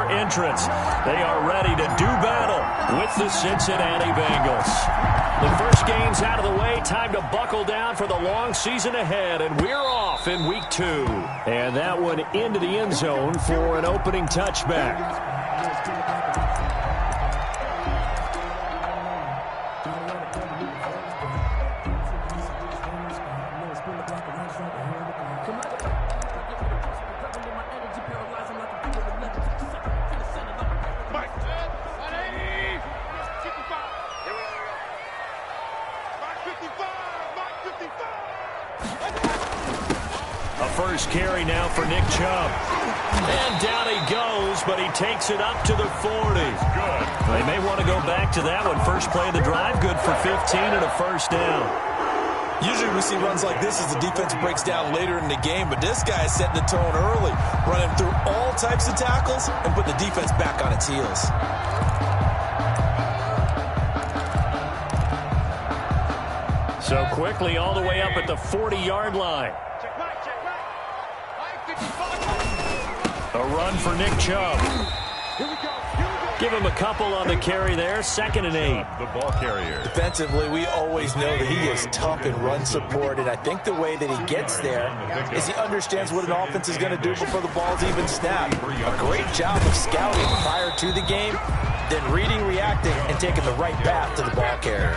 their entrance. They are ready to do battle with the Cincinnati Bengals. The first game's out of the way. Time to buckle down for the long season ahead, and we're off in week 2. And that one into the end zone for an opening touchback. First carry now for Nick Chubb. And down he goes, but he takes it up to the 40. They may want to go back to that one. First play of the drive, good for 15 and a first down. Usually we see runs like this as the defense breaks down later in the game, but this guy is setting the tone early, running through all types of tackles and put the defense back on its heels. So quickly all the way up at the 40-yard line. A run for Nick Chubb. Give him a couple on the carry there. 2nd and 8. The ball carrier. Defensively, we always know that he is tough in run support, and I think the way that he gets there is he understands what an offense is going to do before the ball's even snapped. A great job of scouting prior to the game, then reading, reacting, and taking the right path to the ball carrier.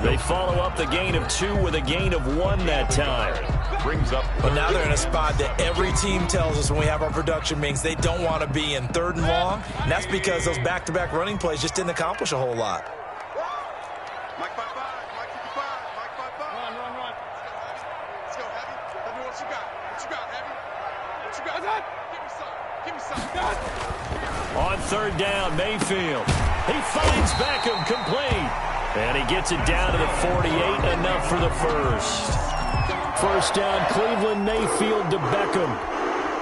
They follow up the gain of 2 with a gain of 1 that time. Brings up. But now they're in a spot that every team tells us when we have our production meetings they don't want to be in 3rd and long, and that's because those back-to-back running plays just didn't accomplish a whole lot. Mike 5-5, Mike 55, Mike 5-5. Run. Let's go, Heavy. Tell me what you got. What you got, Heavy? What you got? Give me some. On 3rd down, Mayfield. He finds Beckham complete. And he gets it down to the 48, enough for the first. First down, Cleveland, Mayfield to Beckham.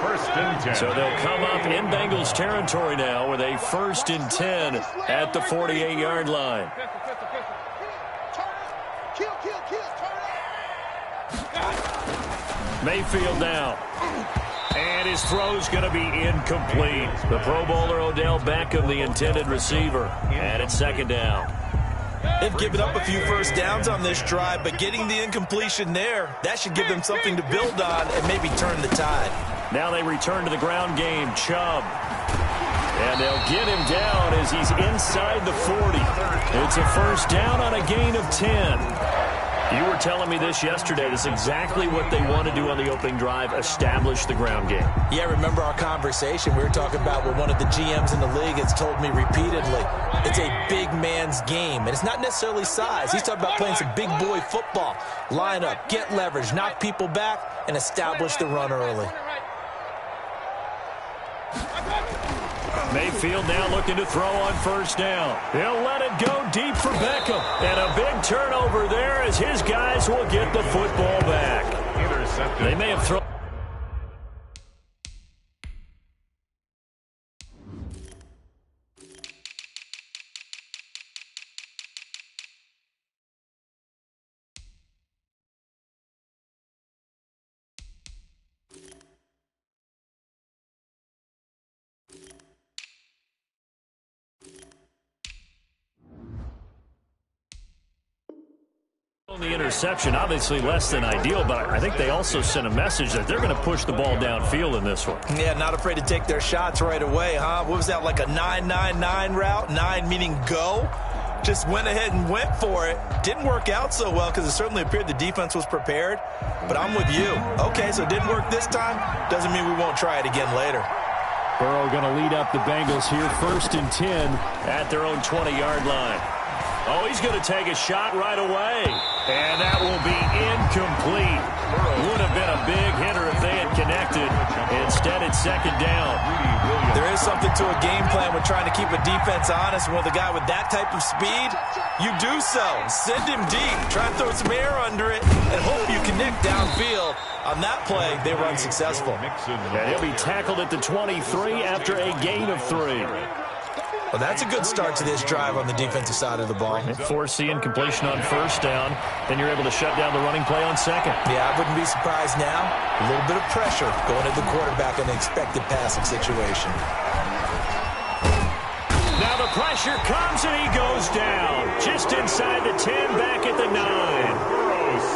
1st and 10. So they'll come up in Bengals territory now with a 1st and 10 at the 48-yard line. Mayfield now. And his throw's going to be incomplete. The Pro Bowler Odell Beckham, the intended receiver. And it's 2nd down. They've given up a few first downs on this drive, but getting the incompletion there, that should give them something to build on and maybe turn the tide. Now they return to the ground game. Chubb. And they'll get him down as he's inside the 40. It's a first down on a gain of 10. You were telling me this yesterday. This is exactly what they want to do on the opening drive, establish the ground game. Yeah, remember our conversation. We were talking about what one of the GMs in the league has told me repeatedly. It's a big man's game, and it's not necessarily size. He's talking about playing some big boy football. Line up, get leverage, knock people back, and establish the run early. Mayfield now looking to throw on first down. He'll let it go deep for Beckham. And a big turnover there as his guys will get the football back. Intercepted. They may have thrown. The interception, obviously less than ideal, but I think they also sent a message that they're going to push the ball downfield in this one. Yeah, not afraid to take their shots right away, huh? What was that, like a 9-9-9 route? 9 meaning go? Just went ahead and went for it. Didn't work out so well because it certainly appeared the defense was prepared, but I'm with you. Okay, so it didn't work this time. Doesn't mean we won't try it again later. Burrow going to lead up the Bengals here, 1st and 10 at their own 20-yard line. Oh, he's going to take a shot right away. And that will be incomplete. Would have been a big hitter if they had connected. Instead, it's 2nd down. There is something to a game plan with trying to keep a defense honest. With a guy with that type of speed, you do so. Send him deep. Try to throw some air under it and hope you connect downfield. On that play, they run successful. And he'll be tackled at the 23 after a gain of 3. Well, that's a good start to this drive on the defensive side of the ball. Force the incompletion on first down. Then you're able to shut down the running play on second. Yeah, I wouldn't be surprised now. A little bit of pressure going at the quarterback in an expected passing situation. pressure comes, and he goes down. Just inside the 10, back at the 9.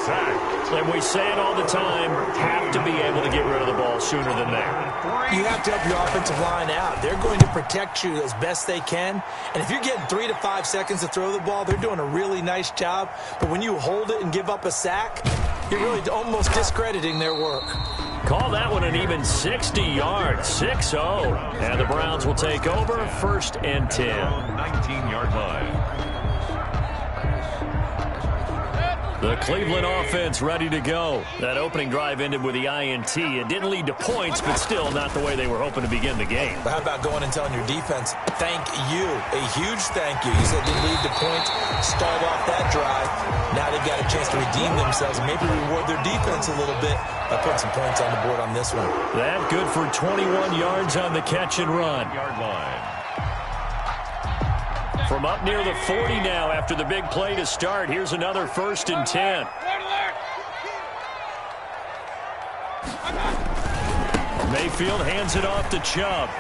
Sacked. And we say it all the time, have to be able to get rid of the ball sooner than that. You have to help your offensive line out. They're going to protect you as best they can. And if you're getting 3 to 5 seconds to throw the ball, they're doing a really nice job. But when you hold it and give up a sack, you're really almost discrediting their work. Call that one an even 60 yards, 6-0. And the Browns will take over, 1st and 10. 19-yard line. The Cleveland offense ready to go. That opening drive ended with the INT. It didn't lead to points, but still not the way they were hoping to begin the game. But how about going and telling your defense, thank you, a huge thank you. You said they lead to points, start off that drive. Now they've got a chance to redeem themselves and maybe reward their defense a little bit by putting some points on the board on this one. That good for 21 yards on the catch and run. Yard line. From up near the 40 now after the big play to start. Here's another 1st and 10. Mayfield hands it off to Chubb.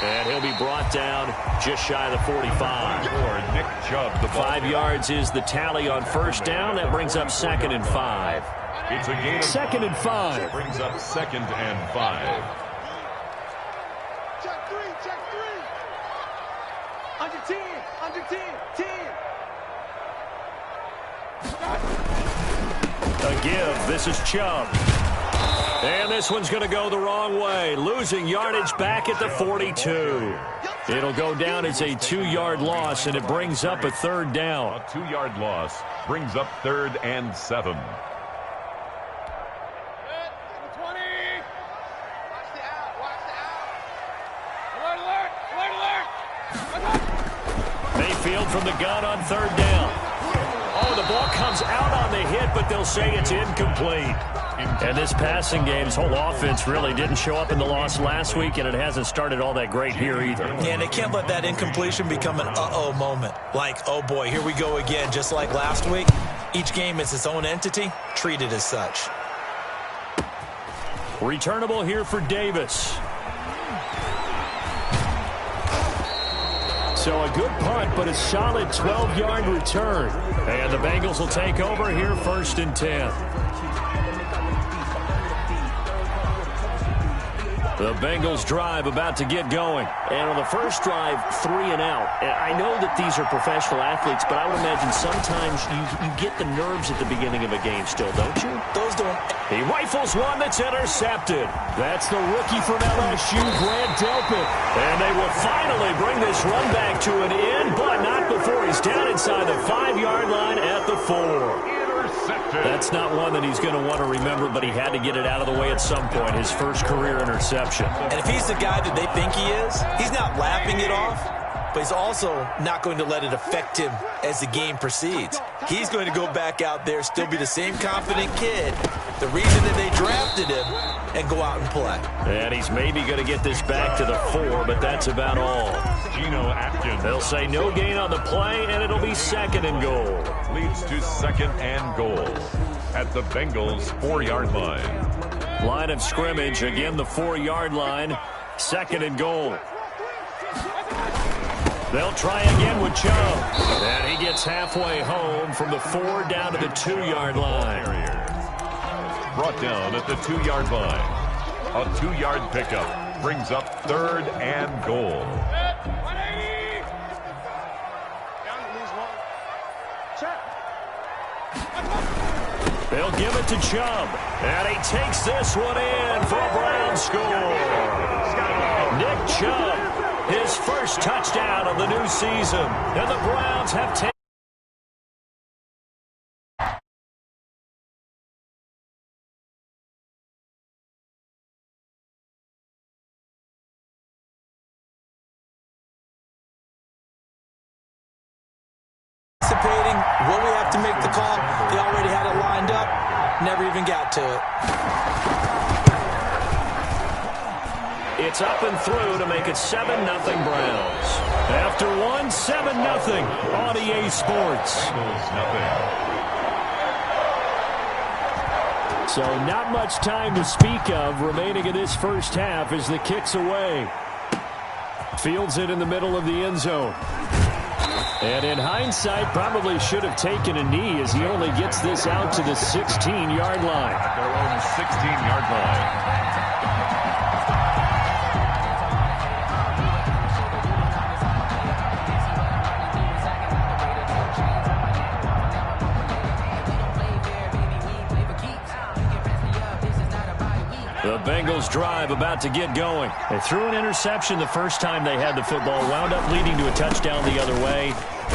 And he'll be brought down just shy of the 45. For Nick Chubb, the ball. 5 yards is the tally on 1st down. That brings up 2nd and 5. It's a gain of 2nd and 5. Brings up 2nd and 5. Check 3, check 3. Under 10, under 10, 10. A give. This is Chubb. And this one's going to go the wrong way. Losing yardage back at the 42. It'll go down as a 2-yard loss, and it brings up a 3rd down. A 2-yard loss brings up 3rd and 7. 20. Watch the out, watch the out. Alert, alert, alert, alert. Mayfield from the gun on 3rd down. Oh, the ball comes out on the hit, but they'll say it's incomplete. And this passing game's whole offense really didn't show up in the loss last week, and it hasn't started all that great here either. Yeah, and they can't let that incompletion become an uh-oh moment. Like, oh boy, here we go again, just like last week. Each game is its own entity, treat it as such. Returnable here for Davis. So a good punt, but a solid 12-yard return. And the Bengals will take over here 1st and 10. The Bengals drive about to get going. And on the first drive, 3 and out. And I know that these are professional athletes, but I would imagine sometimes you get the nerves at the beginning of a game still, don't you? Those don't... He rifles one that's intercepted. That's the rookie from LSU, Grant Delpit. And they will finally bring this run back to an end, but not before he's down inside the 5-yard line at the 4. That's not one that he's going to want to remember, but he had to get it out of the way at some point, his first career interception. And if he's the guy that they think he is, he's not laughing it off, but he's also not going to let it affect him as the game proceeds. He's going to go back out there, still be the same confident kid, the reason that they drafted him, and go out and play. And he's maybe going to get this back to the 4, but that's about all. Geno Atkins. They'll say no gain on the play, and it'll be 2nd and goal. Leads to 2nd and goal at the Bengals 4-yard line. Line of scrimmage, again the 4-yard line, 2nd and goal. They'll try again with Chubb. And he gets halfway home from the 4 down to the 2-yard line. Brought down at the 2-yard line. A 2-yard pickup brings up 3rd and goal. 180. Down to lose one. Check. They'll give it to Chubb. And he takes this one in for a Brown score. Nick Chubb, his first touchdown of the new season. And the Browns have taken. Anticipating what we have to make the call. They already had it lined up. Never even got to it. It's up and through to make it 7-0 Browns. After one, 7-0 on EA Sports. So not much time to speak of remaining in this first half as the kick's away. Fields it in the middle of the end zone. And in hindsight, probably should have taken a knee as he only gets this out to the 16-yard line. At their own 16-yard line. The Bengals drive about to get going. They threw an interception the first time they had the football, wound up leading to a touchdown the other way.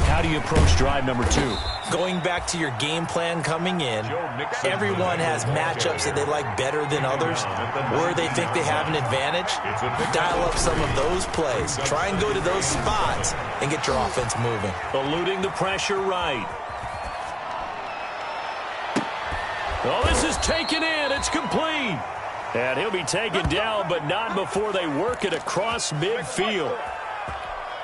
How do you approach drive number 2? Going back to your game plan coming in, everyone has matchups that they like better than others, where they think they have an advantage. Dial up some of those plays. Try and go to those spots and get your offense moving. Eluding the pressure right. Oh, this is taken in. It's complete. And he'll be taken down, but not before they work it across midfield.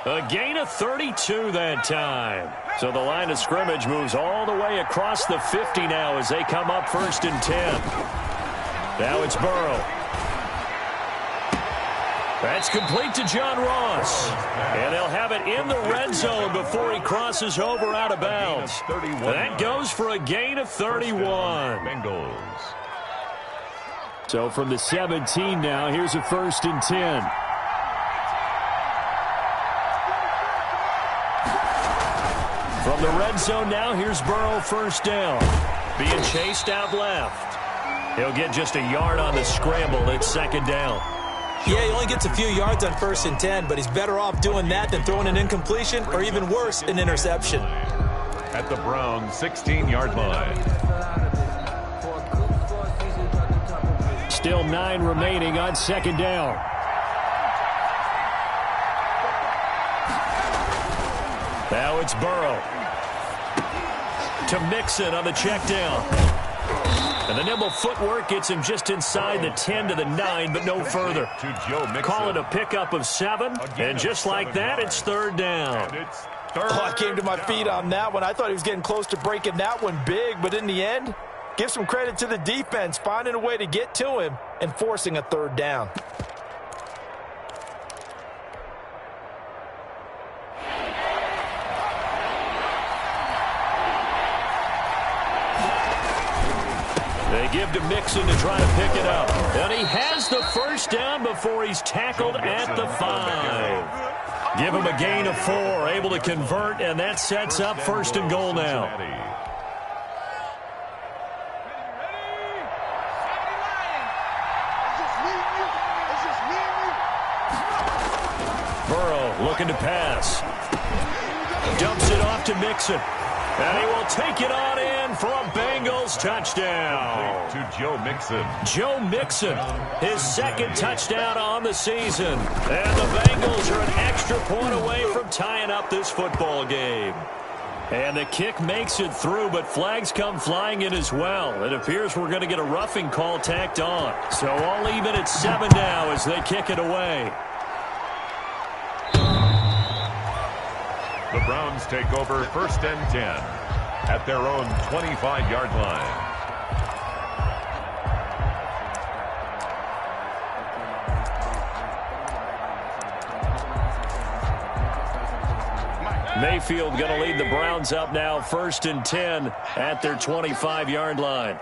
A gain of 32 that time. So the line of scrimmage moves all the way across the 50 now as they come up 1st and 10. Now it's Burrow. That's complete to John Ross. And they'll have it in the red zone before he crosses over out of bounds. That goes for a gain of 31. Bengals. So from the 17 now, here's a 1st and 10. From the red zone now, here's Burrow 1st down. Being chased out left. He'll get just a yard on the scramble. It's 2nd down. Yeah, he only gets a few yards on 1st and 10, but he's better off doing that than throwing an incompletion or even worse, an interception. At the Browns' 16-yard line. Still 9 remaining on 2nd down. Now it's Burrow. To Mixon on the check down. And the nimble footwork gets him just inside the 10 to the 9, but no further. Call it a pickup of 7, and just like that, it's 3rd down. Oh, I came to my feet on that one. I thought he was getting close to breaking that one big, but in the end, give some credit to the defense, finding a way to get to him and forcing a 3rd down. They give to Mixon to try to pick it up. And he has the 1st down before he's tackled at the 5. Give him a gain of 4, able to convert, and that sets up 1st and goal now. Burrow looking to pass. Dumps it off to Mixon. And he will take it on in for a Bengals touchdown. To Joe Mixon. Joe Mixon, his 2nd touchdown on the season. And the Bengals are an extra point away from tying up this football game. And the kick makes it through, but flags come flying in as well. It appears we're going to get a roughing call tacked on. So all even at 7 now as they kick it away. The Browns take over 1st and 10 at their own 25-yard line. Mayfield going to lead the Browns up now 1st and 10 at their 25-yard line.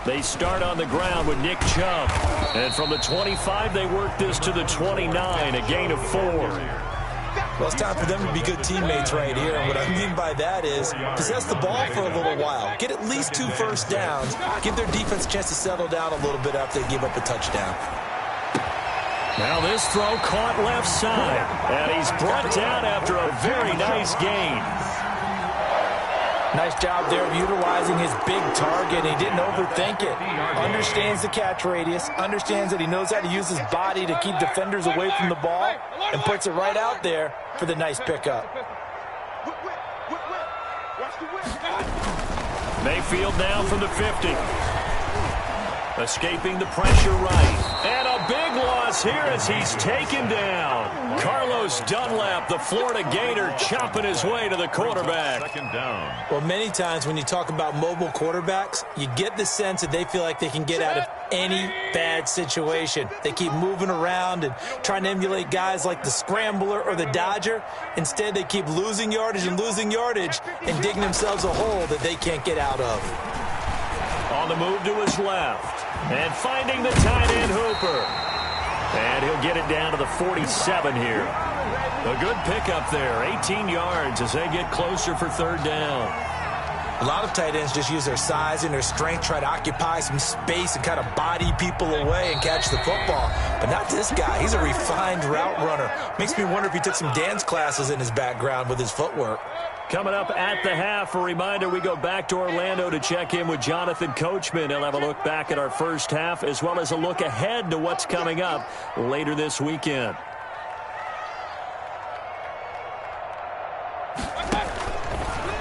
They start on the ground with Nick Chubb. And from the 25, they work this to the 29, a gain of 4. Well, it's time for them to be good teammates right here. And what I mean by that is possess the ball for a little while. Get at least 2 first downs. Give their defense a chance to settle down a little bit after they give up a touchdown. Now this throw caught left side. And he's brought down after a very nice gain. Nice job there of utilizing his big target. He didn't overthink it. Understands the catch radius. Understands that he knows how to use his body to keep defenders away from the ball. And puts it right out there for the nice pickup. Mayfield now from the 50. Escaping the pressure right. And a big loss here as he's taken down. Carlos Dunlap, the Florida Gator, chopping his way to the quarterback. Second down. Well, many times when you talk about mobile quarterbacks, you get the sense that they feel like they can get out of any bad situation. They keep moving around and trying to emulate guys like the Scrambler or the Dodger. Instead, they keep losing yardage and digging themselves a hole that they can't get out of. On the move to his left. And finding the tight end Hooper. And he'll get it down to the 47 here. A good pickup there. 18 yards as they get closer for third down. A lot of tight ends just use their size and their strength, try to occupy some space and kind of body people away and catch the football. But not this guy. He's a refined route runner. Makes me wonder if he took some dance classes in his background with his footwork. Coming up at the half, a reminder, we go back to Orlando to check in with Jonathan Coachman. He'll have a look back at our first half as well as a look ahead to what's coming up later this weekend.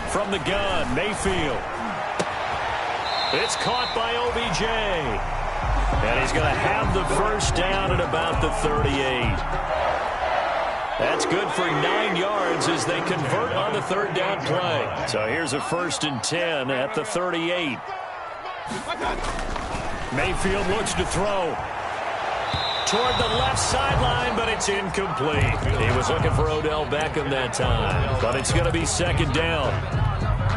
From the gun, Mayfield. It's caught by OBJ. And he's going to have the first down at about the 38. That's good for 9 yards as they convert on the third down play. So here's a 1st and 10 at the 38. Mayfield looks to throw toward the left sideline, but it's incomplete. He was looking for Odell Beckham that time, but it's going to be second down.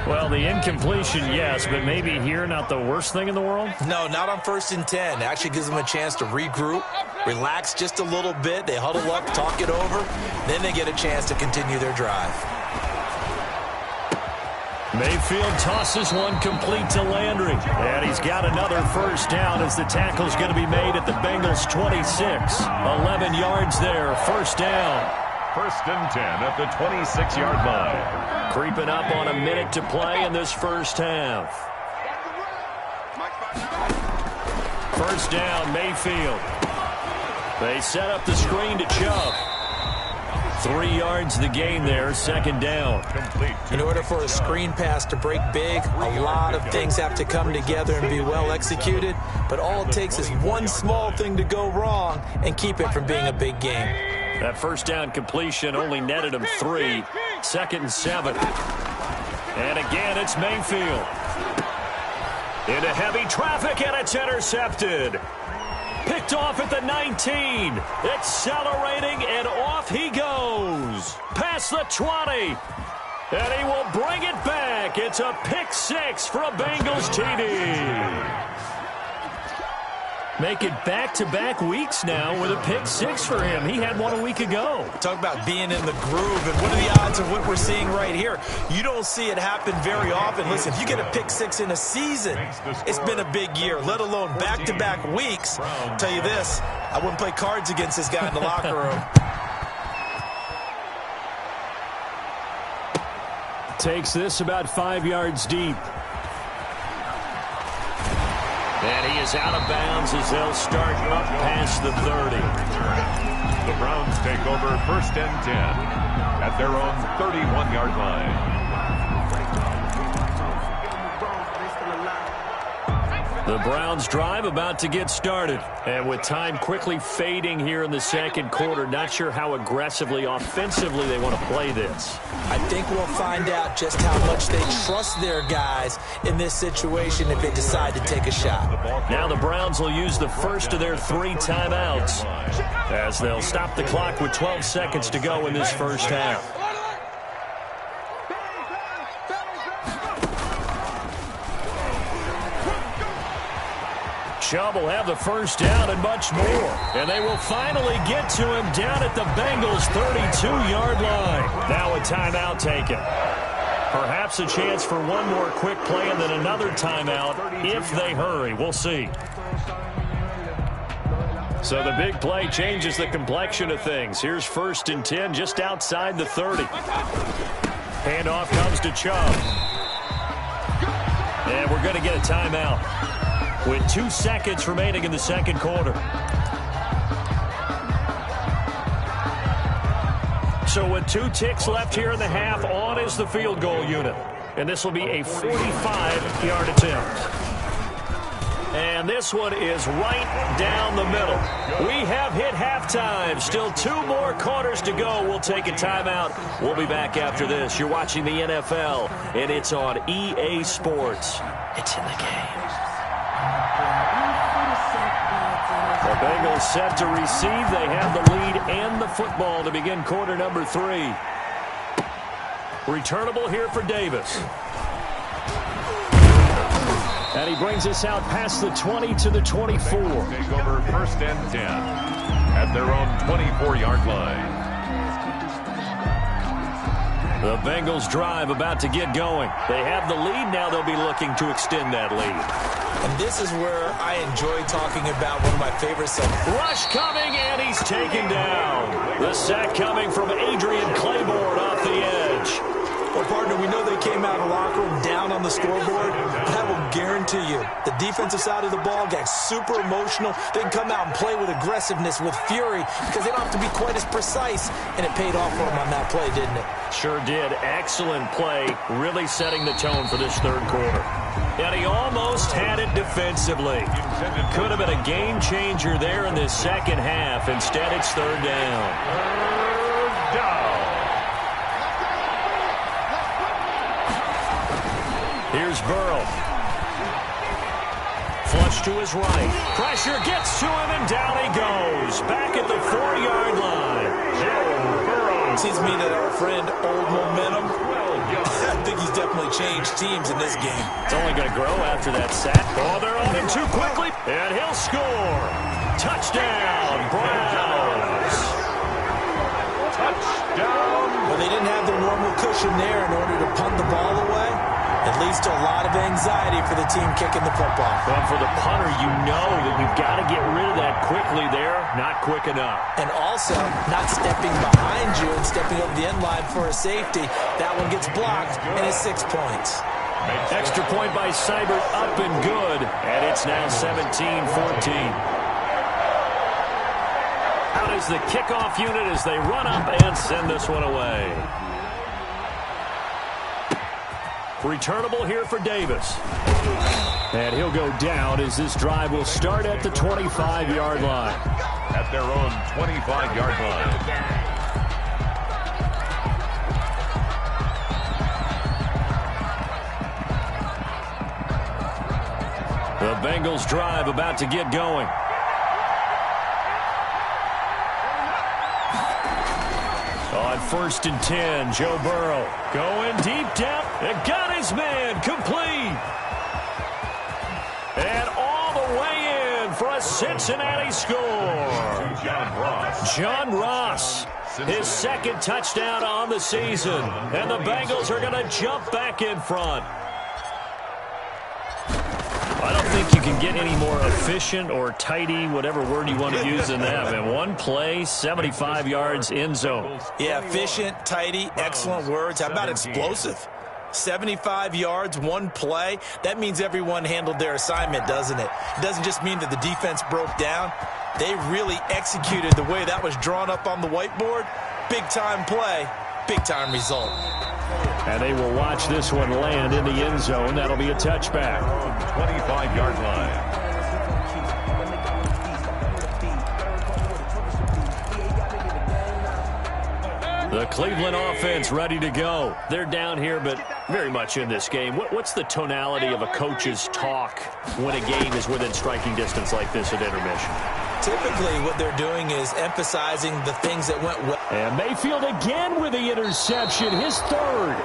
Well, the incompletion, yes, but maybe here not the worst thing in the world? No, not on 1st and 10. It actually gives them a chance to regroup, relax just a little bit. They huddle up, talk it over. Then they get a chance to continue their drive. Mayfield tosses one complete to Landry. And he's got another first down as the tackle's going to be made at the Bengals 26. 11 yards there, first down. 1st and 10 at the 26-yard line. Creeping up on a minute to play in this first half. First down, Mayfield. They set up the screen to Chubb. 3 yards the gain there, second down. In order for a screen pass to break big, a lot of things have to come together and be well executed. But all it takes is one small thing to go wrong and keep it from being a big game. That first down completion only netted him 3. 2nd and 7. And again, it's Mayfield. Into heavy traffic, and it's intercepted. Picked off at the 19. Accelerating, and off he goes. Past the 20. And he will bring it back. It's a pick 6 for a Bengals TD. Make it back-to-back weeks now with a pick 6 for him. He had one a week ago. Talk about being in the groove, and what are the odds of what we're seeing right here? You don't see it happen very often. Listen, if you get a pick 6 in a season, it's been a big year, let alone back-to-back weeks. I'll tell you this, I wouldn't play cards against this guy in the locker room. Takes this about 5 yards deep. And he is out of bounds as they'll start up past the 30. The Browns take over 1st and 10 at their own 31-yard line. The Browns drive about to get started. And with time quickly fading here in the second quarter, not sure how aggressively, offensively they want to play this. I think we'll find out just how much they trust their guys in this situation if they decide to take a shot. Now the Browns will use the first of their 3 timeouts as they'll stop the clock with 12 seconds to go in this first half. Chubb will have the first down and much more. And they will finally get to him down at the Bengals' 32-yard line. Now a timeout taken. Perhaps a chance for one more quick play and then another timeout if they hurry. We'll see. So the big play changes the complexion of things. Here's 1st and 10 just outside the 30. Handoff comes to Chubb. And we're going to get a timeout with 2 seconds remaining in the second quarter. So with 2 ticks left here in the half, on is the field goal unit. And this will be a 45-yard attempt. And And this one is right down the middle. We have hit halftime. Still 2 more quarters to go. We'll take a timeout. We'll be back after this. You're watching the NFL, and it's on EA Sports. It's in the game. The Bengals set to receive. They have the lead and the football to begin quarter number 3. Returnable here for Davis. And he brings us out past the 20 to the 24. Take over 1st and 10 at their own 24-yard line. The Bengals drive about to get going. They have the lead. Now they'll be looking to extend that lead. And this is where I enjoy talking about one of my favorite segments. Rush coming, and he's taken down. The sack coming from Adrian Claiborne off the edge. Well, partner, we know they came out of the locker room down on the scoreboard. That will guarantee you the defensive side of the ball got super emotional. They can come out and play with aggressiveness, with fury, because they don't have to be quite as precise. And it paid off for them on that play, didn't it? Sure did. Excellent play, really setting the tone for this third quarter. And he almost had it defensively. Could have been a game changer there in this second half. Instead, it's third down. Third down. Here's Burrow. Flush to his right. Pressure gets to him, and down he goes. Back at the 4-yard line. Seems to me that our friend Old Momentum, I think he's definitely changed teams in this game. It's only going to grow after that sack. Oh, they're on him too quickly, and he'll score. Touchdown, Browns. Touchdown. But they didn't have their normal cushion there in order to punt the ball away. It leads to a lot of anxiety for the team kicking the football. Well, for the punter, you know that you've got to get rid of that quickly there. Not quick enough. And also, not stepping behind you and stepping over the end line for a safety. That one gets blocked, and it's 6 points. Extra point by Seibert, up and good. And it's now 17-14. Out is the kickoff unit as they run up and send this one away. Returnable here for Davis. And he'll go down as this drive will start at the 25-yard line. At their own 25-yard line. The Bengals drive about to get going. On 1st and 10, Joe Burrow going deep down and got his man complete. And all the way in for a Cincinnati score. John Ross, his 2nd touchdown on the season. And the Bengals are going to jump back in front. I don't think you can get any more efficient or tidy, whatever word you want to use in that. And one play, 75 yards in zone. Yeah, efficient, tidy, excellent words. How about explosive? 75 yards, one play. That means everyone handled their assignment, doesn't it? It doesn't just mean that the defense broke down. They really executed the way that was drawn up on the whiteboard. Big-time play, big-time result. And they will watch this one land in the end zone. That'll be a touchback. 25-yard line. The Cleveland offense ready to go. They're down here, but very much in this game. What's the tonality of a coach's talk when a game is within striking distance like this at intermission? Typically, what they're doing is emphasizing the things that went well. And Mayfield again with the interception, his 3rd.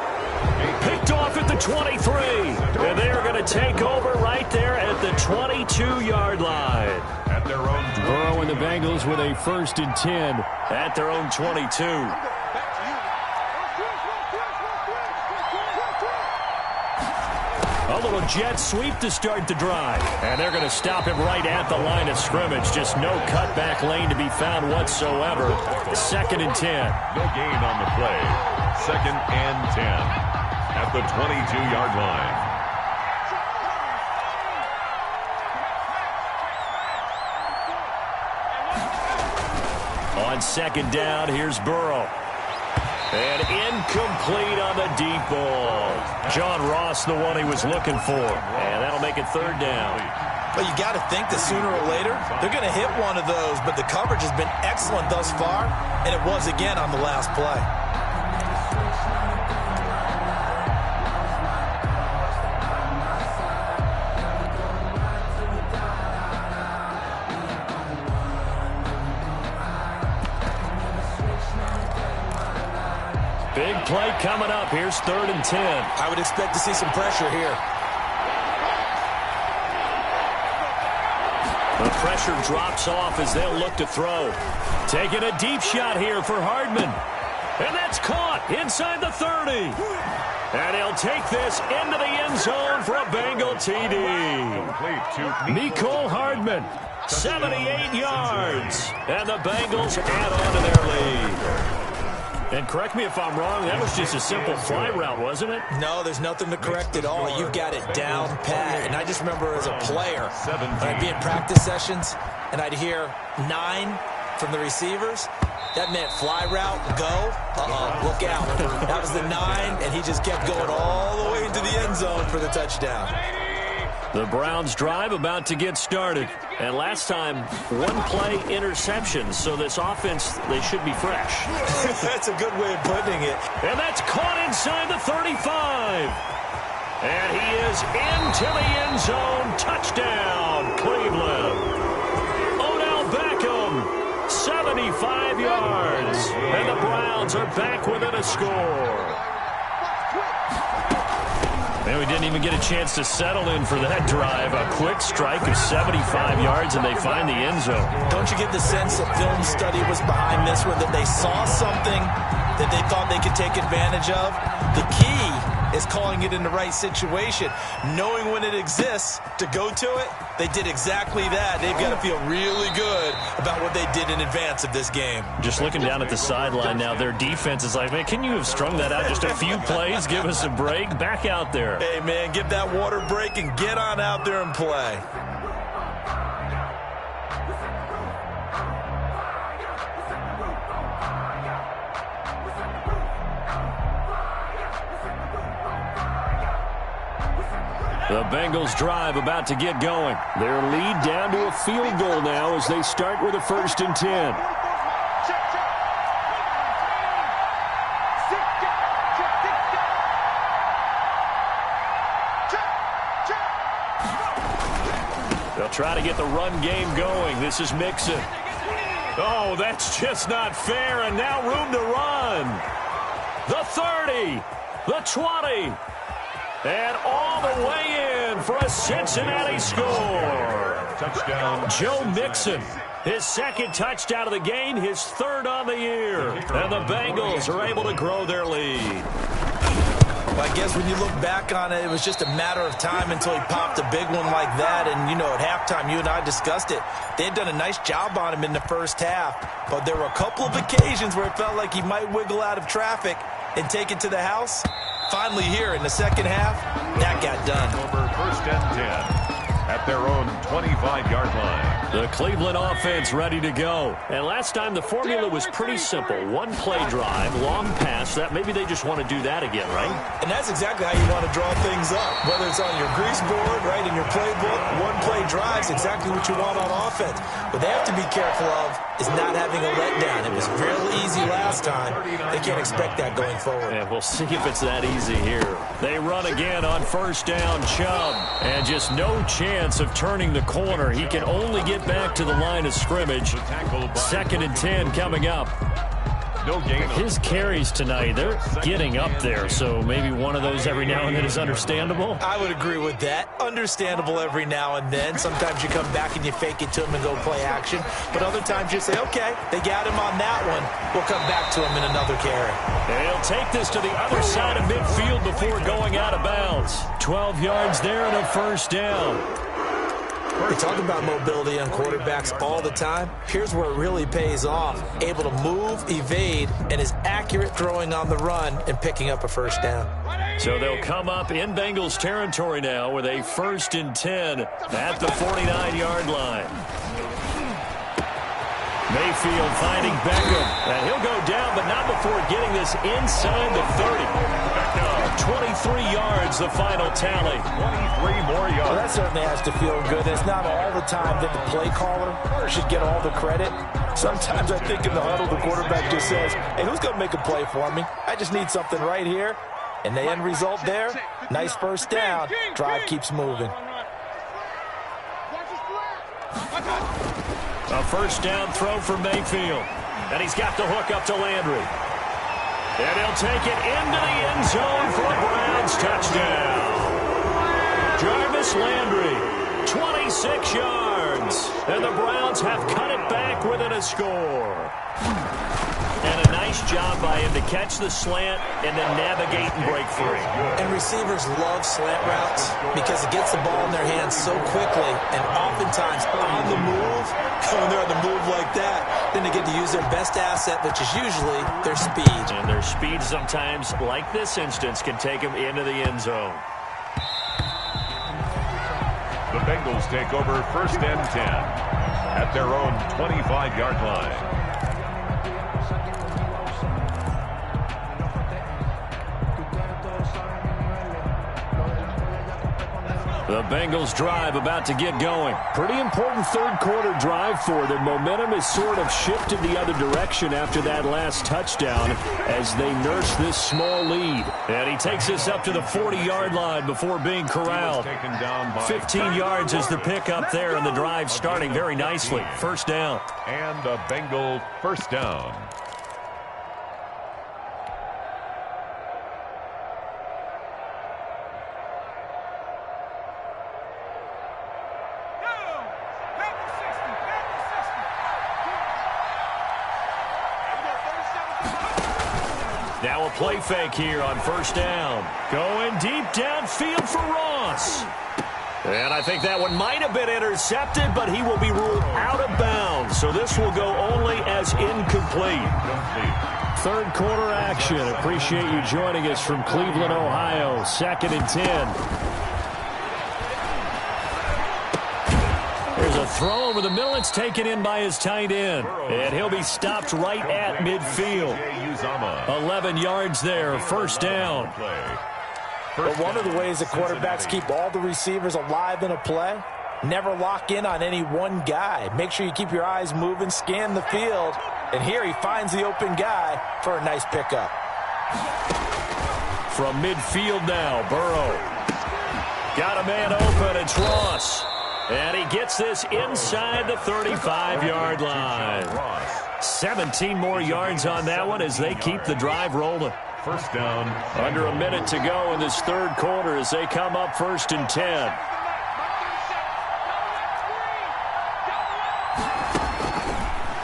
Picked off at the 23. And they are going to take over right there at the 22-yard line. At their own Burrow and the Bengals with a 1st and 10 at their own 22. A little jet sweep to start the drive. And they're going to stop him right at the line of scrimmage. Just no cutback lane to be found whatsoever. 2nd and 10. No gain on the play. 2nd and 10 at the 22-yard line. On 2nd down, here's Burrow. And incomplete on the deep ball. John Ross, the one he was looking for. And that'll make it 3rd down. But you got to think that sooner or later, they're going to hit one of those. But the coverage has been excellent thus far, and it was again on the last play. Big play coming up. Here's 3rd and 10. I would expect to see some pressure here. The pressure drops off as they'll look to throw. Taking a deep shot here for Hardman. And that's caught inside the 30. And he'll take this into the end zone for a Bengal TD. Mecole Hardman, 78 yards. And the Bengals add on to their lead. And correct me if I'm wrong, that was just a simple fly route, wasn't it? No, there's nothing to correct at all. You've got it down pat. And I just remember as a player, I'd be in practice sessions, and I'd hear 9 from the receivers. That meant fly route, go. Look out. That was the 9, and he just kept going all the way into the end zone for the touchdown. The Browns drive about to get started. And last time, 1-play interceptions. So this offense, they should be fresh. That's a good way of putting it. And that's caught inside the 35. And he is into the end zone. Touchdown, Cleveland. Odell Beckham, 75 yards. And the Browns are back within a score. And we didn't even get a chance to settle in for that drive. A quick strike of 75 yards, and they find the end zone. Don't you get the sense that film study was behind this one, that they saw something that they thought they could take advantage of? The key is calling it in the right situation, knowing when it exists to go to it. They did exactly that. They've got to feel really good about what they did in advance of this game. Just looking down at the sideline now, their defense is like, man, can you have strung that out just a few plays? Give us a break. Back out there. Hey, man, give that water break and get on out there and play. The Bengals drive about to get going. Their lead down to a field goal now as they start with a 1st and 10. They'll try to get the run game going. This is Mixon. Oh, that's just not fair, and now room to run. The 30, the 20. And all the way in for a Cincinnati score. Touchdown. Joe Mixon, his 2nd touchdown of the game, his 3rd on the year. And the Bengals are able to grow their lead. Well, I guess when you look back on it, it was just a matter of time until he popped a big one like that. And, you know, at halftime, you and I discussed it. They had done a nice job on him in the first half. But there were a couple of occasions where it felt like he might wiggle out of traffic and take it to the house. Finally here in the second half, that got done. Over 1st and 10 at their own 25-yard line. The Cleveland offense ready to go. And last time the formula was pretty simple. 1-play drive, long pass. That maybe they just want to do that again, right? And that's exactly how you want to draw things up. Whether it's on your grease board, right, in your playbook, 1-play drives, exactly what you want on offense. What they have to be careful of is not having a letdown. It was real easy last time. They can't expect that going forward. And we'll see if it's that easy here. They run again on 1st down, Chubb. And just no chance of turning the corner. He can only get back to the line of scrimmage. 2nd and 10 coming up. No gain. His carries tonight, they're getting up there, so maybe one of those every now and then is understandable. I would agree with that. Understandable every now and then. Sometimes you come back and you fake it to him and go play action. But other times you say, okay, they got him on that one. We'll come back to him in another carry. And he'll take this to the other side of midfield before going out of bounds. 12 yards there and a 1st down. We talk about mobility on quarterbacks all the time. Here's where it really pays off. Able to move, evade, and is accurate throwing on the run and picking up a 1st down. So they'll come up in Bengals territory now with a 1st and 10 at the 49-yard line. Mayfield finding Beckham. And he'll go down, but not before getting this inside the 30. 23 yards, the final tally. 23 more yards. Well, that certainly has to feel good. It's not all the time that the play caller should get all the credit. Sometimes I think in the huddle, the quarterback just says, hey, who's going to make a play for me? I just need something right here. And the end result there, nice first down. Drive keeps moving. A first down throw for Mayfield. And he's got the hook up to Landry. And he'll take it into the end zone for a Browns touchdown. Jarvis Landry, 26 yards. And the Browns have cut it back within a score. And a nice job by him to catch the slant and then navigate and break free. And receivers love slant routes because it gets the ball in their hands so quickly. And oftentimes on the move, when they're on the move like that, then they get to use their best asset, which is usually their speed. And their speed sometimes, like this instance, can take them into the end zone. The Bengals take over first and 10 at their own 25-yard line. The Bengals drive about to get going. Pretty important third quarter drive for them. Momentum has sort of shifted the other direction after that last touchdown as they nurse this small lead. And he takes us up to the 40-yard line before being corralled. 15 yards is the pickup there, and the drive starting very nicely. First down. And a Bengal first down. Now a play fake here on first down. Going deep downfield for Ross. And I think that one might have been intercepted, but he will be ruled out of bounds. So this will go only as incomplete. Third quarter action. Appreciate you joining us from Cleveland, Ohio. 2nd and 10. There's a throw over the middle. It's taken in by his tight end. And he'll be stopped right at midfield. 11 yards there. First down. But one of the ways that quarterbacks keep all the receivers alive in a play, never lock in on any one guy. Make sure you keep your eyes moving, scan the field. And here he finds the open guy for a nice pickup. From midfield now, Burrow. Got a man open. It's Ross. And he gets this inside the 35-yard line. 17 more yards on that one as they keep the drive rolling. First down. Under a minute to go in this third quarter as they come up 1st and 10.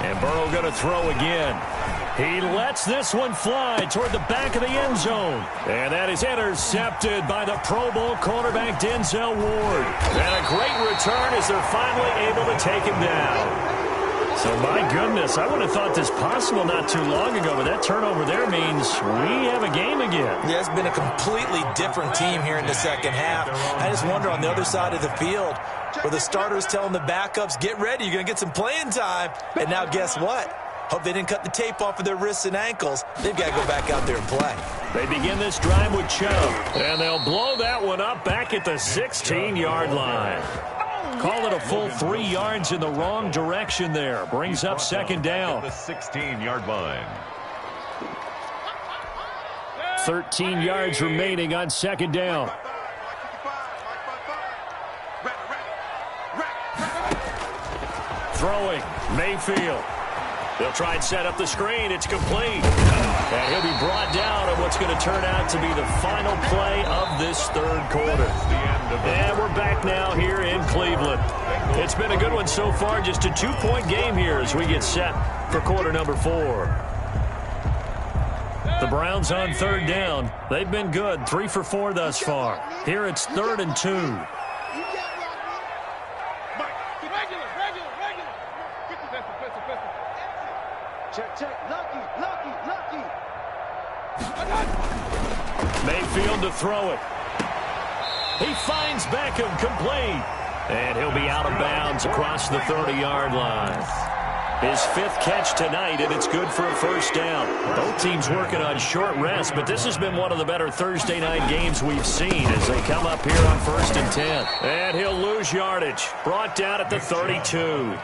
And Burrow going to throw again. He lets this one fly toward the back of the end zone. And that is intercepted by the Pro Bowl cornerback Denzel Ward. And a great return as they're finally able to take him down. So, my goodness, I would have thought this possible not too long ago, but that turnover there means we have a game again. Yeah, it's been a completely different team here in the second half. I just wonder on the other side of the field where the starters telling the backups, get ready, you're going to get some playing time. And now guess what? Hope they didn't cut the tape off of their wrists and ankles. They've got to go back out there and play. They begin this drive with Chubb, and they'll blow that one up back at the 16-yard line. Call it a full 3 yards in the wrong direction there. Brings up second down. The 16-yard line. 13 yards remaining on second down. Throwing, Mayfield. They'll try and set up the screen. It's complete. And he'll be brought down on what's going to turn out to be the final play of this third quarter. And we're back now here in Cleveland. It's been a good one so far. Just a 2-point game here as we get set for quarter number 4. The Browns on third down. They've been good. 3 for 4 thus far. Here it's 3rd and 2. Mayfield to throw it. He finds Beckham complete. And he'll be out of bounds across the 30-yard line. His 5th catch tonight, and it's good for a first down. Both teams working on short rest, but this has been one of the better Thursday night games we've seen as they come up here on 1st and 10. And he'll lose yardage. Brought down at the 32.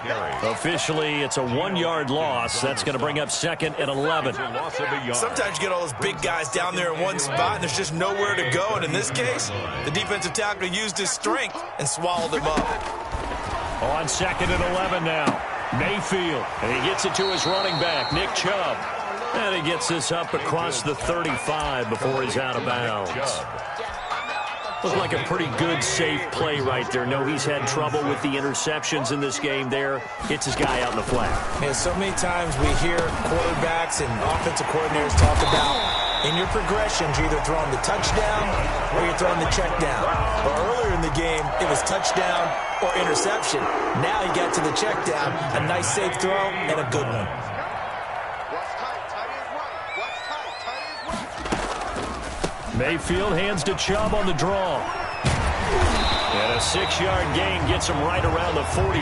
Officially, it's a 1-yard loss. That's going to bring up 2nd and 11. Sometimes you get all those big guys down there in one spot, and there's just nowhere to go. And in this case, the defensive tackle used his strength and swallowed him up. On 2nd and 11 now. Mayfield, and he gets it to his running back, Nick Chubb. And he gets this up across the 35 before he's out of bounds. Looked like a pretty good, safe play right there. No, he's had trouble with the interceptions in this game there. Gets his guy out in the flat. Man, so many times we hear quarterbacks and offensive coordinators talk about in your progressions, you're either throwing the touchdown or you're throwing the check down. But earlier in the game, it was touchdown or interception. Now he got to the check down, a nice safe throw, and a good one. Mayfield hands to Chubb on the draw. And a 6-yard gain gets him right around the 43.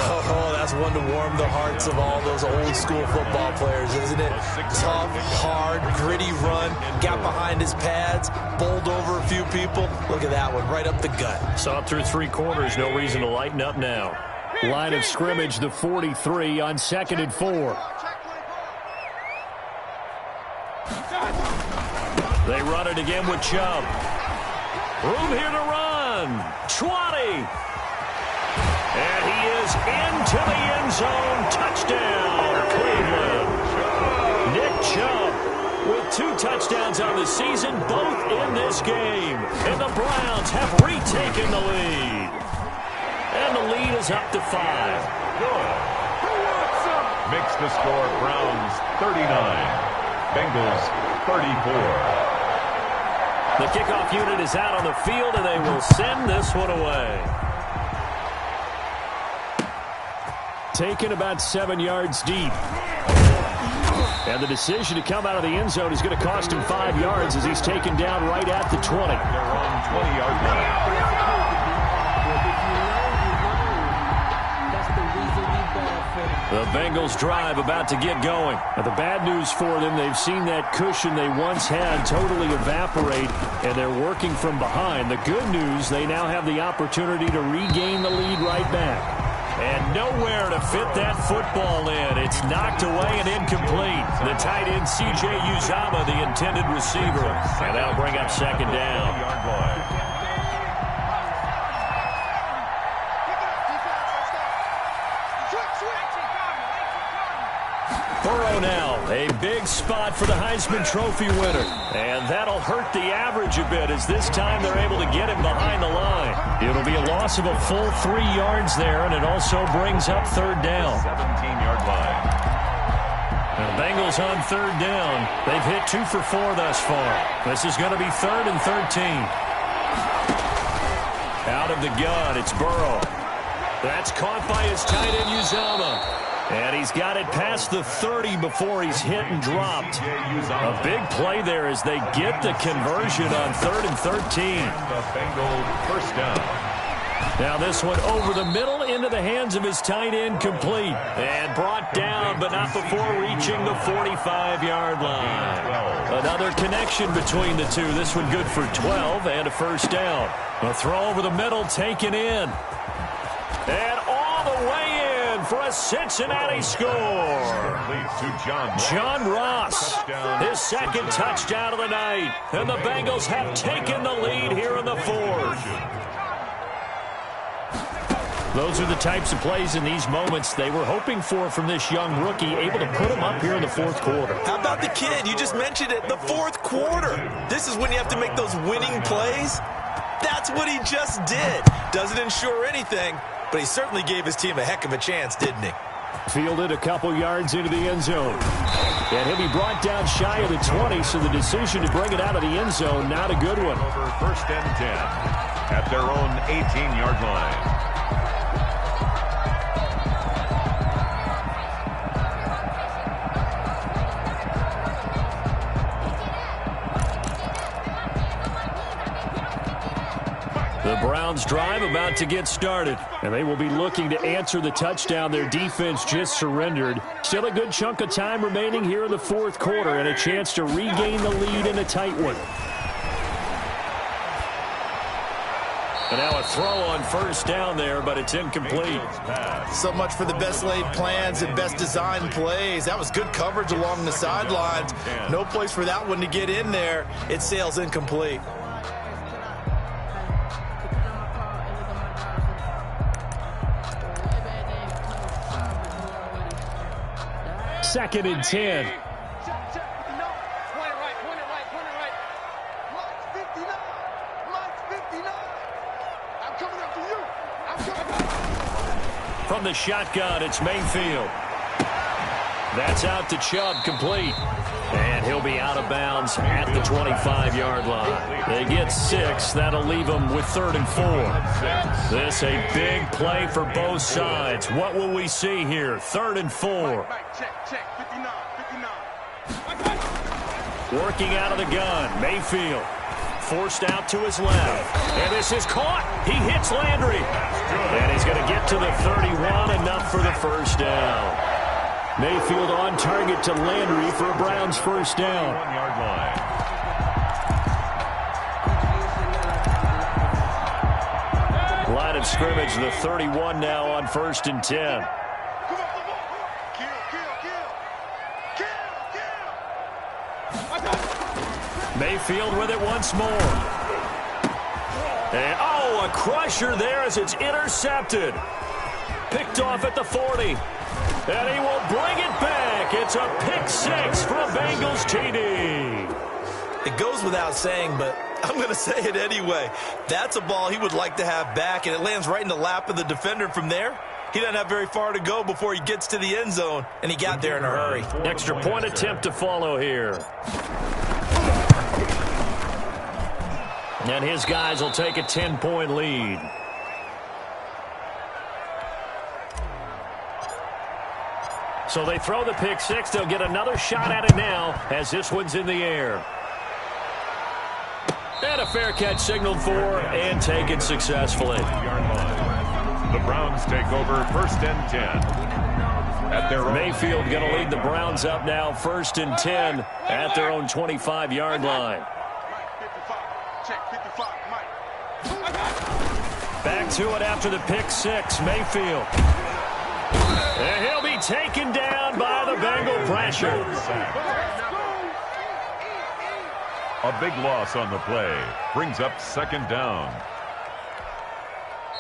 Oh, that's one to warm the hearts of all those old-school football players, isn't it? Tough, hard, gritty run, got behind his pads, bowled over a few people. Look at that one, right up the gut. Saw it through 3 quarters, no reason to lighten up now. Line of scrimmage, the 43 on 2nd and 4. They run it again with Chubb. Room here to run. 20. And he is into the end zone. Touchdown, Cleveland. Nick Chubb with 2 touchdowns on the season, both in this game. And the Browns have retaken the lead. And the lead is up to 5. Makes the score Browns 39, Bengals 34. The kickoff unit is out on the field, and they will send this one away. Taken about 7 yards deep. And the decision to come out of the end zone is going to cost him 5 yards as he's taken down right at the 20. They're on 20-yard line. The Bengals drive about to get going. Now, the bad news for them, they've seen that cushion they once had totally evaporate, and they're working from behind. The good news, they now have the opportunity to regain the lead right back. And nowhere to fit that football in. It's knocked away and incomplete. The tight end, C.J. Uzomah, the intended receiver. And that'll bring up 2nd down. Burrow now, a big spot for the Heisman Trophy winner. And that'll hurt the average a bit as this time they're able to get him behind the line. It'll be a loss of a full 3 yards there, and it also brings up 3rd down. 17-yard line. The Bengals on 3rd down. They've hit 2 for 4 thus far. This is going to be 3rd and 13. Out of the gun, it's Burrow. That's caught by his tight end, Uzomah. And he's got it past the 30 before he's hit and dropped. A big play there as they get the conversion on 3rd and 13. The Bengals first down. Now this one over the middle into the hands of his tight end, complete. And brought down, but not before reaching the 45-yard line. Another connection between the two. This one good for 12 and a first down. A throw over the middle taken in. And all the way in for a Cincinnati score. John Ross, his 2nd touchdown of the night. And the Bengals have taken the lead here in the 4th. Those are the types of plays in these moments they were hoping for from this young rookie, able to put him up here in the 4th quarter. How about the kid? You just mentioned it, the 4th quarter. This is when you have to make those winning plays. That's what he just did. Doesn't ensure anything, but he certainly gave his team a heck of a chance, didn't he? Fielded a couple yards into the end zone. And he'll be brought down shy of the 20, so the decision to bring it out of the end zone, not a good one. Over 1st and 10 at their own 18-yard line. Browns drive about to get started. And they will be looking to answer the touchdown their defense just surrendered. Still a good chunk of time remaining here in the fourth quarter and a chance to regain the lead in a tight one. And now a throw on first down there, but it's incomplete. So much for the best laid plans and best designed plays. That was good coverage along the sidelines. No place for that one to get in there. It sails incomplete. Second and 10. From the shotgun, it's Mayfield. That's out to Chubb, complete. And he'll be out of bounds at the 25-yard line. They get 6. That'll leave them with 3rd and 4. This a big play for both sides. What will we see here? 3rd and 4. Working out of the gun, Mayfield. Forced out to his left. And this is caught. He hits Landry. And he's going to get to the 31, enough for the first down. Mayfield on target to Landry for a Browns first down. 1-yard line. Line of scrimmage, the 31 now on 1st and 10. Mayfield with it once more. And, a crusher there as it's intercepted. Picked off at the 40. And he will bring it back. It's a pick 6 for a Bengals TD. It goes without saying, but I'm going to say it anyway. That's a ball he would like to have back, and it lands right in the lap of the defender from there. He doesn't have very far to go before he gets to the end zone, and he got there in a hurry. Extra point attempt to follow here. And his guys will take a 10-point lead. So they throw the pick 6. They'll get another shot at it now as this one's in the air. And a fair catch signaled for and taken successfully. The Browns take over 1st and 10. At their own. Mayfield going to lead the Browns up now 1st and 10 at their own 25-yard line. Back to it after the pick 6, Mayfield. And he'll be taken down by the Bengal pressure. A big loss on the play. Brings up 2nd down.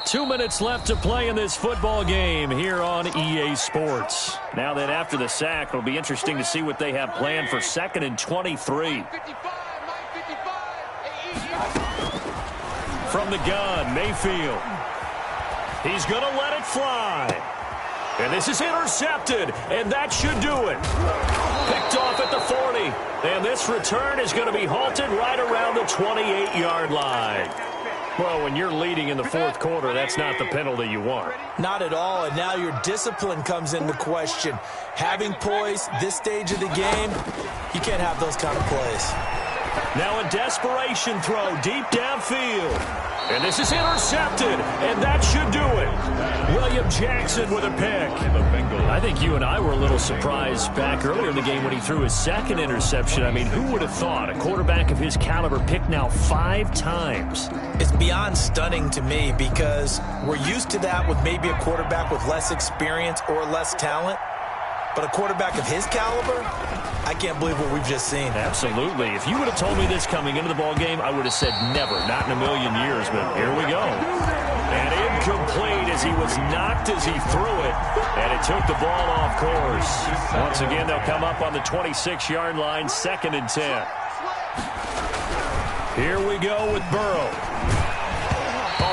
2 minutes left to play in this football game here on EA Sports. Now that after the sack, it'll be interesting to see what they have planned for 2nd and 23. From the gun, Mayfield. He's going to let it fly. And this is intercepted, and that should do it. Picked off at the 40. And this return is going to be halted right around the 28-yard line. Well, when you're leading in the fourth quarter, that's not the penalty you want. Not at all, and now your discipline comes into question. Having poise this stage of the game, you can't have those kind of plays. Now a desperation throw deep downfield. And this is intercepted, and that should do it. William Jackson with a pick. I think you and I were a little surprised back earlier in the game when he threw his 2nd interception. I mean, who would have thought a quarterback of his caliber picked now 5 times? It's beyond stunning to me because we're used to that with maybe a quarterback with less experience or less talent. But a quarterback of his caliber, I can't believe what we've just seen. Absolutely. If you would have told me this coming into the ball game, I would have said never, not in a million years, but here we go. And incomplete as he was knocked as he threw it, and it took the ball off course. Once again, they'll come up on the 26-yard line, 2nd and 10. Here we go with Burrow.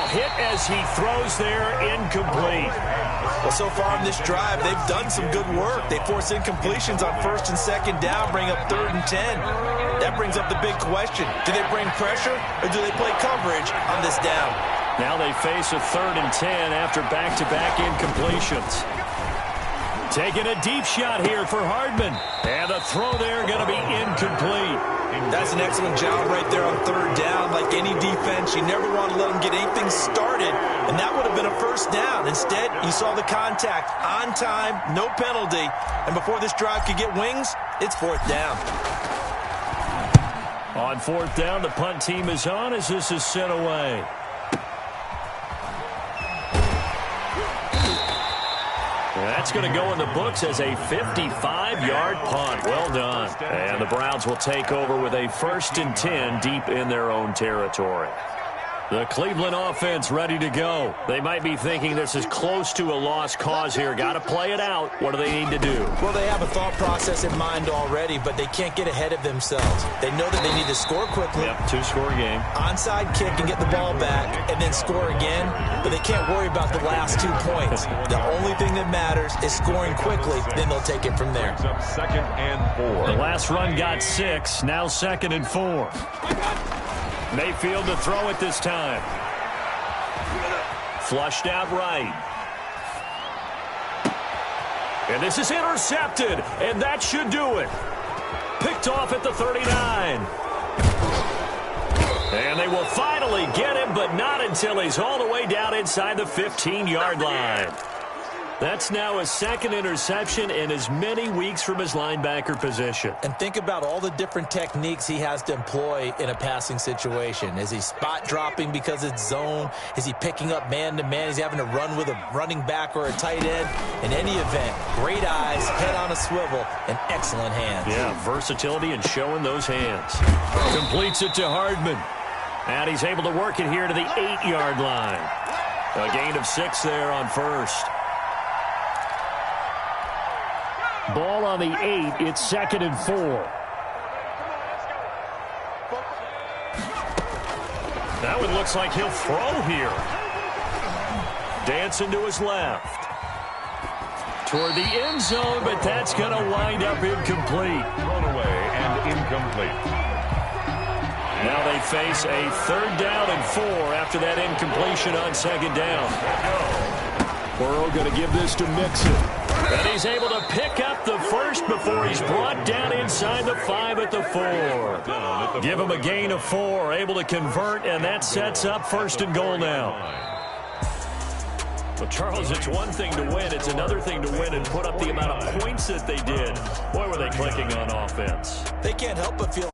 Hit as he throws there, incomplete. Well, so far in this drive, they've done some good work. They force incompletions on 1st and 2nd down, bring up 3rd and 10. That brings up the big question. Do they bring pressure or do they play coverage on this down? Now they face a 3rd and 10 after back-to-back incompletions. Taking a deep shot here for Hardman. And the throw there going to be incomplete. That's an excellent job right there on third down. Like any defense, you never want to let them get anything started, and that would have been a first down. Instead, you saw the contact on time, no penalty, and before this drive could get wings, it's fourth down. On fourth down, the punt team is on as this is sent away. That's going to go in the books as a 55-yard punt. Well done. And the Browns will take over with a 1st and 10 deep in their own territory. The Cleveland offense ready to go. They might be thinking this is close to a lost cause here. Got to play it out. What do they need to do? Well, they have a thought process in mind already, but they can't get ahead of themselves. They know that they need to score quickly. Yep, 2-score game. Onside kick and get the ball back and then score again, but they can't worry about the last 2 points. The only thing that matters is scoring quickly, then they'll take it from there. Second and 4. The last run got 6, now 2nd and 4. Mayfield to throw it this time. Flushed out right. And this is intercepted, and that should do it. Picked off at the 39. And they will finally get him, but not until he's all the way down inside the 15-yard line. That's now his 2nd interception in as many weeks from his linebacker position. And think about all the different techniques he has to employ in a passing situation. Is he spot dropping because it's zone? Is he picking up man-to-man? Is he having to run with a running back or a tight end? In any event, great eyes, head on a swivel, and excellent hands. Yeah, versatility and showing those hands. Completes it to Hardman. And he's able to work it here to the 8-yard line. A gain of 6 there on first. Ball on the 8. It's 2nd and 4. That one looks like he'll throw here. Dancing to his left. Toward the end zone, but that's going to wind up incomplete. Thrown away and incomplete. Now they face a 3rd down and 4 after that incompletion on 2nd down. Burrow going to give this to Mixon. And he's able to pick up the first before he's brought down inside the 5 at the 4. Give him a gain of 4, able to convert, and that sets up 1st and goal now. Well, Charles, it's one thing to win. It's another thing to win and put up the amount of points that they did. Boy, were they clicking on offense. They can't help but feel